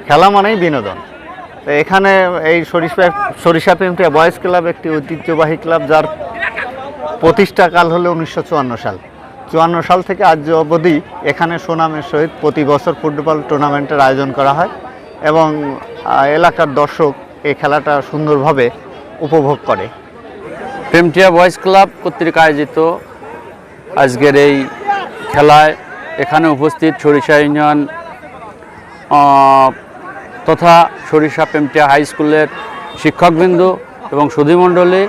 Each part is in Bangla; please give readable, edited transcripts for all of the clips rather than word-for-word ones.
খেলা মানেই বিনোদন। তো এখানে এই সরিষা প্রেমটিয়া বয়েজ ক্লাব একটি ঐতিহ্যবাহী ক্লাব, যার প্রতিষ্ঠাকাল হলো 1954 সাল। 54 সাল থেকে আজ অবধি এখানে সুনামের সহিত প্রতি বছর ফুটবল টুর্নামেন্টের আয়োজন করা হয় এবং এলাকার দর্শক এই খেলাটা সুন্দরভাবে উপভোগ করে। প্রেমটিয়া বয়েজ ক্লাব কর্তৃক আয়োজিত আজকের এই খেলায় এখানে উপস্থিত সরিষা ইউনিয়ন তথা সরিষা প্রেমটিয়া হাই স্কুলের শিক্ষকবৃন্দ এবং সুধীমণ্ডলী,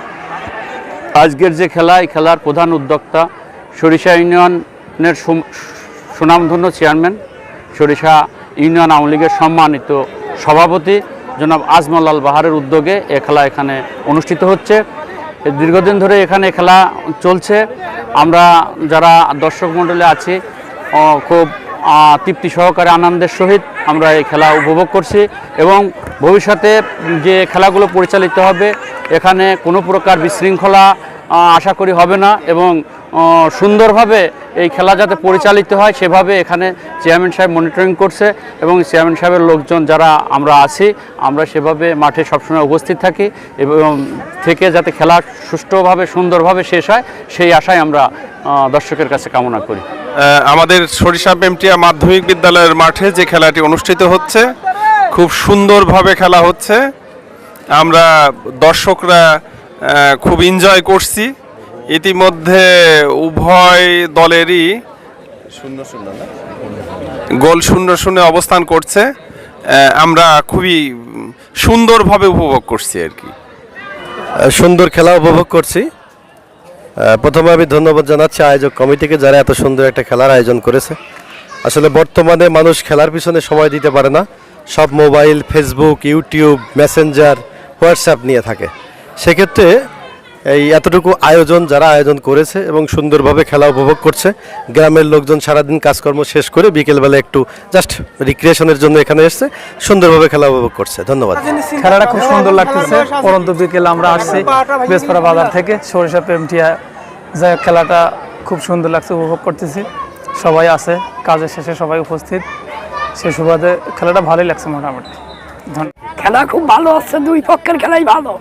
আজকের যে খেলা, এই খেলার প্রধান উদ্যোক্তা সরিষা ইউনিয়নের সুনামধন্য চেয়ারম্যান, সরিষা ইউনিয়ন আওয়ামী লীগের সম্মানিত সভাপতি জনাব আজমল বাহারের উদ্যোগে এ খেলা এখানে অনুষ্ঠিত হচ্ছে। দীর্ঘদিন ধরে এখানে খেলা চলছে। আমরা যারা দর্শক মণ্ডলী আছি খুব তৃপ্তি সহকারে আনন্দের সহিত আমরা এই খেলা উপভোগ করছি এবং ভবিষ্যতে যে খেলাগুলো পরিচালিত হবে এখানে কোনো প্রকার বিশৃঙ্খলা আশা করি হবে না এবং সুন্দরভাবে এই খেলা যাতে পরিচালিত হয় সেভাবে এখানে চেয়ারম্যান সাহেব মনিটরিং করছে এবং চেয়ারম্যান সাহেবের লোকজন যারা আমরা আছি আমরা সেভাবে মাঠে সবসময় উপস্থিত থাকি এবং থেকে যাতে খেলা সুষ্ঠুভাবে সুন্দরভাবে শেষ হয় সেই আশায় আমরা দর্শকের কাছে কামনা করি। আমাদের সরিষা প্রেমটিয়া মাধ্যমিক বিদ্যালয়ের মাঠে যে খেলাটি অনুষ্ঠিত হচ্ছে খুব সুন্দরভাবে খেলা হচ্ছে। আমরা দর্শকরা খুব এনজয় করছি। ইতিমধ্যে উভয় দলেরই 0-0 অবস্থান করছে। আমরা খুবই সুন্দরভাবে উপভোগ করছি আর কি। সুন্দর খেলা উপভোগ করছি। প্রথমে আমি ধন্যবাদ জানাচ্ছি আয়োজক কমিটিকে, যারা এত সুন্দর একটা খেলার আয়োজন করেছে। আসলে বর্তমানে মানুষ খেলার পিছনে সময় দিতে পারে না, সব mobile, Facebook, YouTube, Messenger, WhatsApp নিয়ে থাকে। সেক্ষেত্রে এই এতটুকু আয়োজন যারা আয়োজন করেছে এবং সুন্দরভাবে খেলা উপভোগ করছে, গ্রামের লোকজন সারাদিন কাজকর্ম শেষ করে বিকেলবেলা একটু জাস্ট রিক্রিয়েশনের জন্য এখানে এসছে, সুন্দরভাবে খেলা উপভোগ করছে। ধন্যবাদ। খেলাটা খুব সুন্দর লাগতেছে। পরন্ত বিকেল আমরা আসছি বেসপাড়া বাজার থেকে সরিষা প্রেমটিয়া, যাই খেলাটা খুব সুন্দর লাগছে, উপভোগ করতেছি। সবাই আছে, কাজের শেষে সবাই উপস্থিত, সে সুবাদে খেলাটা ভালোই লাগছে মোটামুটি। খেলা খুব ভালো হচ্ছে, দুই পক্ষের খেলাই ভালো।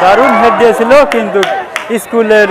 দারুণ হেড দিয়েছিল, কিন্তু স্কুলের